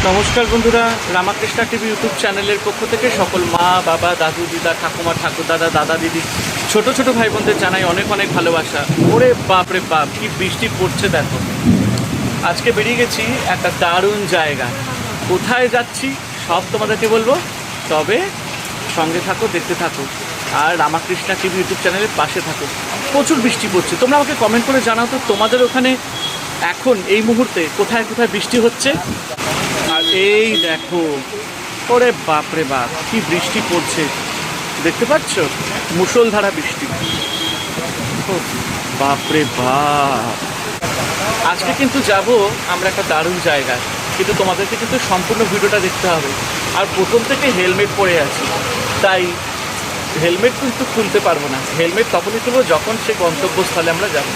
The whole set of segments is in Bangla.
নমস্কার বন্ধুরা, রামাকৃষ্ণা টিভি ইউটিউব চ্যানেলের পক্ষ থেকে সকল মা বাবা দাদু দিদা ঠাকুমা ঠাকুরদাদা দাদা দিদি ছোট ছোট ভাই বোনদের জানাই অনেক অনেক ভালোবাসা। ওরে বাপ রে বাপ, কি বৃষ্টি পড়ছে দেখো। আজকে বেরিয়ে গেছি একটা দারুণ জায়গা। কোথায় যাচ্ছি সব তোমাদেরকে বলবো, তবে সঙ্গে থাকো, দেখতে থাকো, আর রামাকৃষ্ণা টিভি ইউটিউব চ্যানেলের পাশে থাকো। প্রচুর বৃষ্টি পড়ছে, তোমরা আমাকে কমেন্ট করে জানাও তো তোমাদের ওখানে এখন এই মুহূর্তে কোথায় কোথায় বৃষ্টি হচ্ছে। আর এই দেখো, ওরে বাপরে বাপ, কি বৃষ্টি পড়ছে দেখতে পাচ্ছ, মুষলধারা বৃষ্টি। বাপরে বাপ, আজকে কিন্তু যাব আমরা একটা দারুণ জায়গায়, কিন্তু তোমাদেরকে কিন্তু সম্পূর্ণ ভিডিওটা দেখতে হবে। আর প্রথম থেকে হেলমেট পরে আছি, তাই হেলমেট কিন্তু খুলতে পারবো না। হেলমেট তখনই খুলবো যখন সেই গন্তব্যস্থলে আমরা যাব।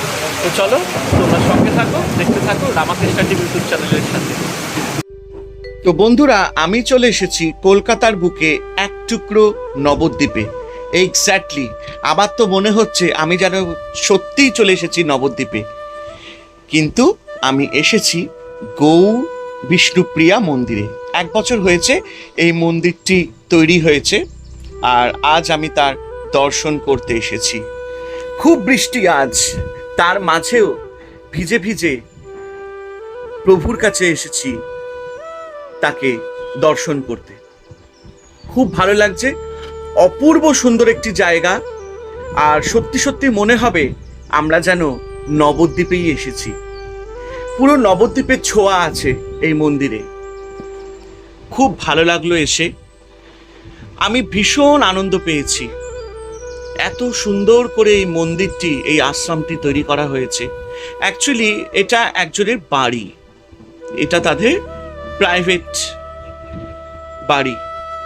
তো চলো, তোমরা সঙ্গে থাকো, দেখতে থাকো রামাকৃষ্ণা টিভি ইউটিউব চ্যানেলের সাথে। তো বন্ধুরা, আমি চলে এসেছি কলকাতার বুকে এক টুকরো নবদ্বীপে। এক্স্যাক্টলি, আমার তো মনে হচ্ছে আমি যেন সত্যিই চলে এসেছি নবদ্বীপে। কিন্তু আমি এসেছি গৌর বিষ্ণুপ্রিয়া মন্দিরে। 1 বছর হয়েছে এই মন্দিরটি তৈরি হয়েছে, আর আজ আমি তার দর্শন করতে এসেছি। খুব বৃষ্টি আজ, তার মাঝেও ভিজে ভিজে প্রভুর কাছে এসেছি তাকে দর্শন করতে। খুব ভালো লাগছে, অপূর্ব সুন্দর একটি জায়গা। আর সত্যি সত্যি মনে হবে আমরা যেন নবদ্বীপেই এসেছি। পুরো নবদ্বীপের ছোঁয়া আছে এই মন্দিরে। খুব ভালো লাগলো এসে, আমি ভীষণ আনন্দ পেয়েছি। এত সুন্দর করে এই মন্দিরটি, এই আশ্রমটি তৈরি করা হয়েছে। অ্যাকচুয়ালি এটা একজনের বাড়ি, এটা তাদের প্রাইভেট বাড়ি,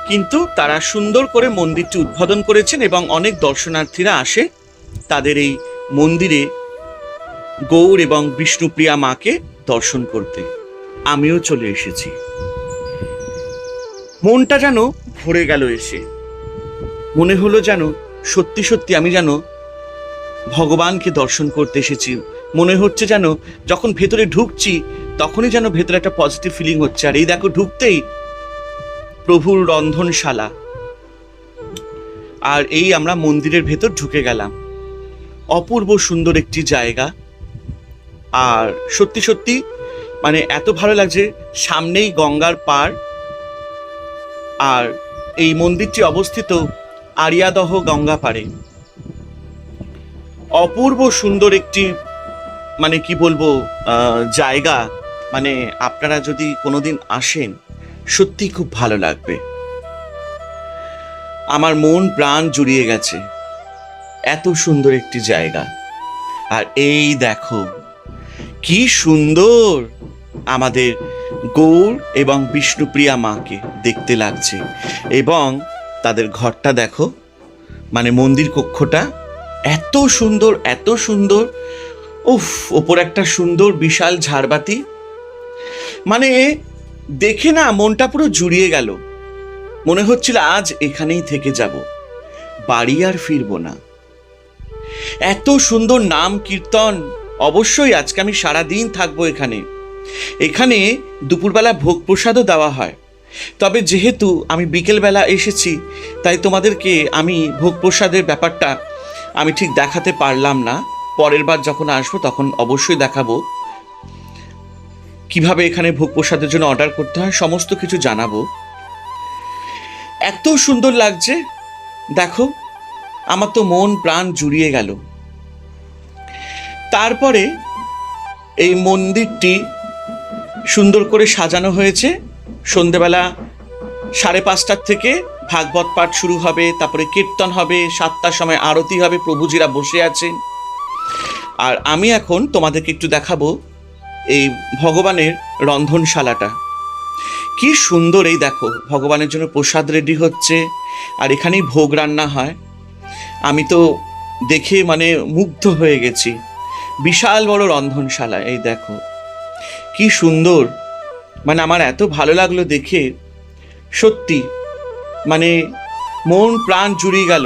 কিন্তু তারা সুন্দর করে মন্দিরটি উদ্বোধন করেছেন এবং অনেক দর্শনার্থীরা আসে তাদের এই মন্দিরে গৌর এবং বিষ্ণুপ্রিয়া মাকে দর্শন করতে। আমিও চলে এসেছি, মনটা যেন ভরে গেল এসে। মনে হলো যেন সত্যি সত্যি আমি যেন ভগবানকে দর্শন করতে এসেছি। মনে হচ্ছে যেন যখন ভেতরে ঢুকছি তখনই যেন ভেতরে একটা পজিটিভ ফিলিং হচ্ছে। আর এই দেখো, ঢুকতেই প্রভুর রন্ধনশালা, আর এই আমরা মন্দিরের ভেতর ঢুকে গেলাম। অপূর্ব সুন্দর একটি জায়গা, আর সত্যি সত্যি মানে এত ভালো লাগছে। সামনেই গঙ্গার পাড়, আর এই মন্দিরটি অবস্থিত আরিয়াদহ গঙ্গা পাড়ে। অপূর্ব সুন্দর একটি মানে কি বলবো জায়গা। মানে আপনারা যদি কোনোদিন আসেন সত্যি খুব ভালো লাগবে। আমার মন প্রাণ জুড়িয়ে গেছে, এত সুন্দর একটি জায়গা। আর এই দেখো কি সুন্দর আমাদের গৌর এবং বিষ্ণুপ্রিয়া মাকে দেখতে লাগছে। এবং তাদের ঘরটা দেখো, মানে মন্দির কক্ষটা এত সুন্দর, এত সুন্দর। উফ, ওপর একটা সুন্দর বিশাল ঝাড়বাতি, মানে দেখে না মনটা পুরো জুড়িয়ে গেল। মনে হচ্ছিল আজ এখানেই থেকে যাব, বাড়ি আর ফিরবো না। এত সুন্দর নাম কীর্তন। অবশ্যই আজকে আমি সারাদিন থাকবো এখানে। এখানে দুপুরবেলা ভোগ প্রসাদও দেওয়া হয়, তবে যেহেতু আমি বিকেলবেলা এসেছি তাই তোমাদেরকে আমি ভোগ প্রসাদের ব্যাপারটা আমি ঠিক দেখাতে পারলাম না। পরের বার যখন আসবো তখন অবশ্যই দেখাবো, কিভাবে এখানে ভোগ প্রসাদের জন্য অর্ডার করতে হয় সমস্ত কিছু জানাবো। এত সুন্দর লাগছে দেখো, আমার তো মন প্রাণ জুড়িয়ে গেল। তারপরে এই মন্দিরটি সুন্দর করে সাজানো হয়েছে। সন্ধেবেলা 5:30 থেকে ভাগবত পাঠ শুরু হবে, তারপরে কীর্তন হবে, 7টার সময় আরতি হবে, প্রভুজিরা বসে আছেন। আর আমি এখন তোমাদেরকে একটু দেখাবো এই ভগবানের রন্ধনশালাটা। কি সুন্দর, এই দেখো ভগবানের জন্য প্রসাদ রেডি হচ্ছে, আর এখানেই ভোগ রান্না হয়। আমি তো দেখে মানে মুগ্ধ হয়ে গেছি। বিশাল বড় রন্ধনশালা, এই দেখো কি সুন্দর। মানে আমার এত ভালো লাগলো দেখে, সত্যি মানে মন প্রাণ জুড়িয়ে গেল।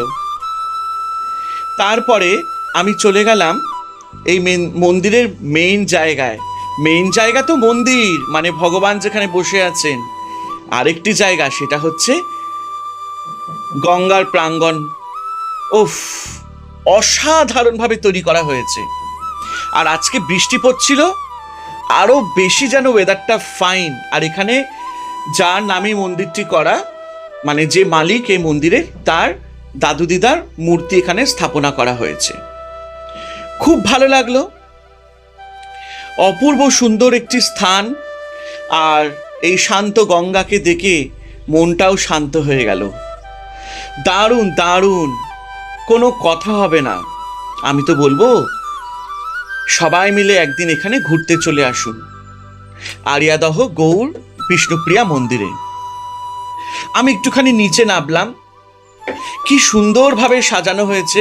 তারপরে আমি চলে গেলাম এই মন্দিরের মেইন জায়গায়, মেইন জায়গা তো মন্দির, মানে ভগবান যেখানে বসে আছেন। আরেকটি জায়গা, সেটা হচ্ছে গঙ্গার প্রাঙ্গণ। উফ, অসাধারণভাবে তৈরি করা হয়েছে। আর আজকে বৃষ্টি পড়ছিল, আরো বেশি যেন ওয়েদারটা ফাইন। আর এখানে যার নামে মন্দিরটি করা, মানে যে মালিক এই মন্দিরের, তার দাদু দিদার মূর্তি এখানে স্থাপনা করা হয়েছে। খুব ভালো লাগলো, অপূর্ব সুন্দর একটি স্থান। আর এই শান্ত গঙ্গাকে দেখে মনটাও শান্ত হয়ে গেল। দারুণ দারুণ, কোনো কথা হবে না। আমি তো বলবো সবাই মিলে একদিন এখানে ঘুরতে চলে আসুন, আরিয়াদহ গৌর বিষ্ণুপ্রিয়া মন্দিরে। আমি একটুখানি নিচে নামলাম, কি সুন্দরভাবে সাজানো হয়েছে,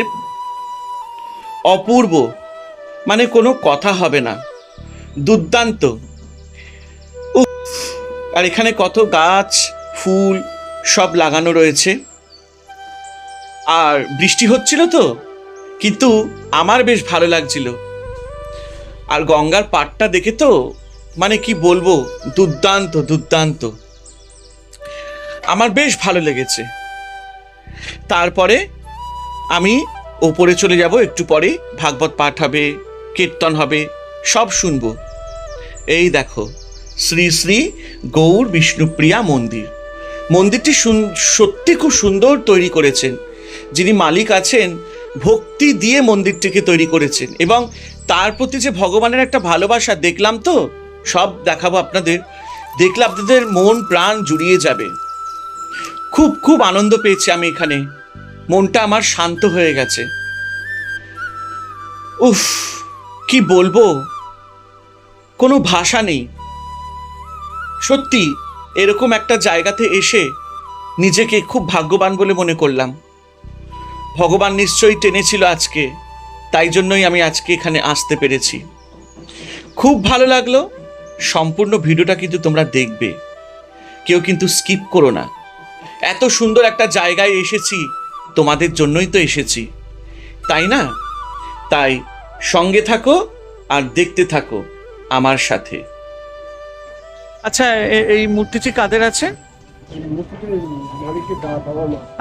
অপূর্ব, মানে কোনো কথা হবে না, দুর্দান্ত। আর এখানে কত গাছ ফুল সব লাগানো রয়েছে। আর বৃষ্টি হচ্ছিল তো, কিন্তু আমার বেশ ভালো লাগছিল। আর গঙ্গার পাড়টা দেখে তো মানে কি বলবো, দুর্দান্ত দুর্দান্ত, আমার বেশ ভালো লেগেছে। তারপরে আমি ওপরে চলে যাব, একটু পরে ভাগবত পাঠ হবে, কীর্তন হবে, সব শুনবো। এই দেখো শ্রী শ্রী গৌর বিষ্ণুপ্রিয়া মন্দির। মন্দিরটি সত্যি খুব সুন্দর তৈরি করেছেন। যিনি মালিক আছেন ভক্তি দিয়ে মন্দিরটিকে তৈরি করেছেন, এবং তার প্রতি যে ভগবানের একটা ভালোবাসা দেখলাম, তো সব দেখাবো আপনাদের, দেখলে আপনাদের মন প্রাণ জুড়িয়ে যাবে। খুব খুব আনন্দ পেয়েছি আমি এখানে, মনটা আমার শান্ত হয়ে গেছে। উফ, কি বলবো, কোনো ভাষা নেই। সত্যি এরকম একটা জায়গাতে এসে নিজেকে খুব ভাগ্যবান বলে মনে করলাম। ভগবান নিশ্চয়ই টেনেছিল আজকে, তাই জন্যই আমি আজকে এখানে আসতে পেরেছি। খুব ভালো লাগলো। সম্পূর্ণ ভিডিওটা কিন্তু তোমরা দেখবে, কেউ কিন্তু স্কিপ করো না। এত সুন্দর একটা জায়গায় এসেছি, তোমাদের জন্যই তো এসেছি, তাই না? তাই সঙ্গে থাকো আর দেখতে থাকো আমার সাথে। আচ্ছা, এই মূর্তিটি কাদের আছে?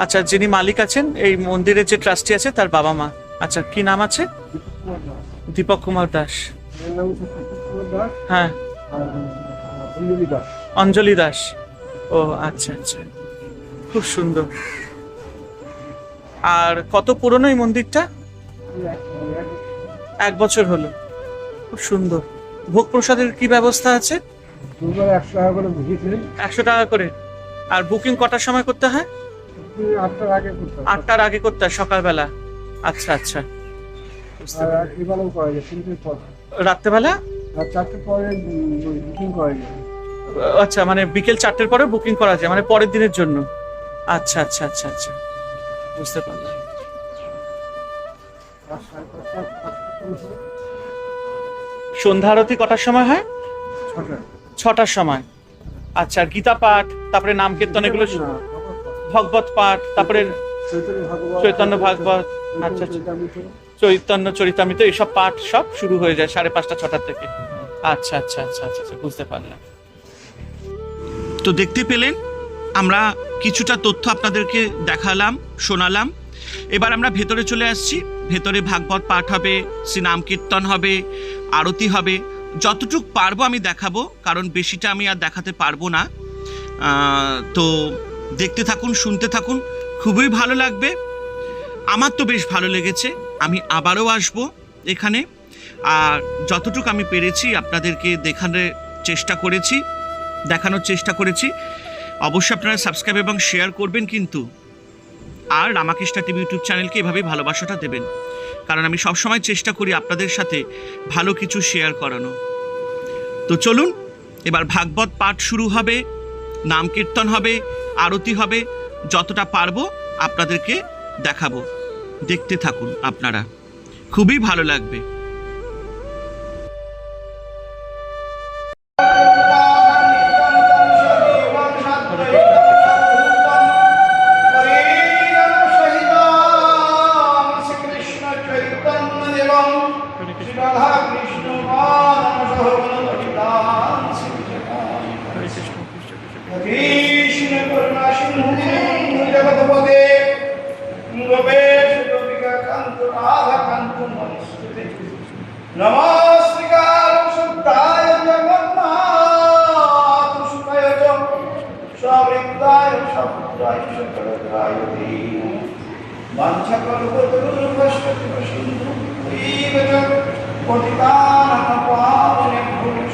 আচ্ছা, যিনি মালিক আছেন এই মন্দিরের, যে ট্রাস্টি আছে তার বাবা মা। আচ্ছা, কি নাম আছে? দীপক কুমার দাস। হ্যাঁ, অঞ্জলি দাস। ও আচ্ছা আচ্ছা, খুব সুন্দর। আর কত পুরনো এই মন্দিরটা? 1 বছর হলো। খুব সুন্দর। ভোগ প্রসাদের কি ব্যবস্থা আছে? 100 টাকা করে। আর বুকিং কটার সময় করতে হয়? 8টার আগে করতে হয়, সকালবেলা। আচ্ছা আচ্ছা, রাত্রেবেলা? আচ্ছা, মানে বিকেল 4টের পরে বুকিং করা যায়, মানে পরের দিনের জন্য। আচ্ছা আচ্ছা আচ্ছা আচ্ছা, বুঝতে পারলাম। সন্ধ্যা আরতি কটার সময় হয়? 6টার সময়। আচ্ছা, আর গীতা পাঠ, তারপরে নাম কীর্তন, এগুলো ভগবত পাঠ, তারপরে চৈতন্য ভাগবত, আচ্ছা চৈতন্য চরিতামৃত, এইসব পাঠ সব শুরু হয়ে যায় 5:30 6টার থেকে। আচ্ছা আচ্ছা আচ্ছা আচ্ছা, বুঝতে পারলাম। তো দেখতে পেলেন, আমরা কিছুটা তথ্য আপনাদেরকে দেখালাম, শোনালাম। এবার আমরা ভেতরে চলে আসছি। ভেতরে ভাগবত পাঠ হবে, শ্রী নাম কীর্তন হবে, আরতি হবে। যতটুকু পারবো আমি দেখাবো, কারণ বেশিটা আমি আর দেখাতে পারবো না। তো দেখতে থাকুন, শুনতে থাকুন, খুবই ভালো লাগবে। আমার তো বেশ ভালো লেগেছে, আমি আবারও আসবো এখানে। আর যতটুকু আমি পেরেছি আপনাদেরকে দেখানোর চেষ্টা করেছি। অবশ্যই আপনারা সাবস্ক্রাইব এবং শেয়ার করবেন কিন্তু। আর রামাকৃষ্ণ টিভি ইউটিউব চ্যানেলকে এভাবেই ভালোবাসাটা দেবেন, কারণ আমি সবসময় চেষ্টা করি আপনাদের সাথে ভালো কিছু শেয়ার করানো। তো চলুন, এবার ভাগবত পাঠ শুরু হবে, নাম কীর্তন হবে, আরতি হবে। যতটা পারবো আপনাদেরকে দেখাবো, দেখতে থাকুন আপনারা, খুবই ভালো লাগবে। রাধা কৃষ্ণ কৃষ্ণ করুণা সিন্ধু জগৎপদে গোপেশ গোপিকা কান্ত রাধা কান্ত নমস্তে নমস্কার শুদ্ধায় জগন্নাথ সুখায় সবৃন্দায় সপুত্রায় সকলগ্রায় বাঞ্ছাকল্পতরুভ্যশ্চ সিন্ধু পতিতানাং পাবনেভ্যো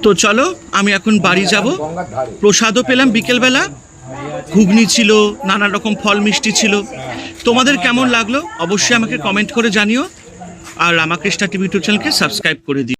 তো চলো আমি এখন বাড়ি যাব। প্রসাদও পেলাম বিকেলবেলা, ঘুগনি ছিল, নানা রকম ফল মিষ্টি ছিল। তোমাদের কেমন লাগলো অবশ্যই আমাকে কমেন্ট করে জানিও, আর রামাকৃষ্ণা টিভি 2 চ্যানেলকে সাবস্ক্রাইব করে দিও।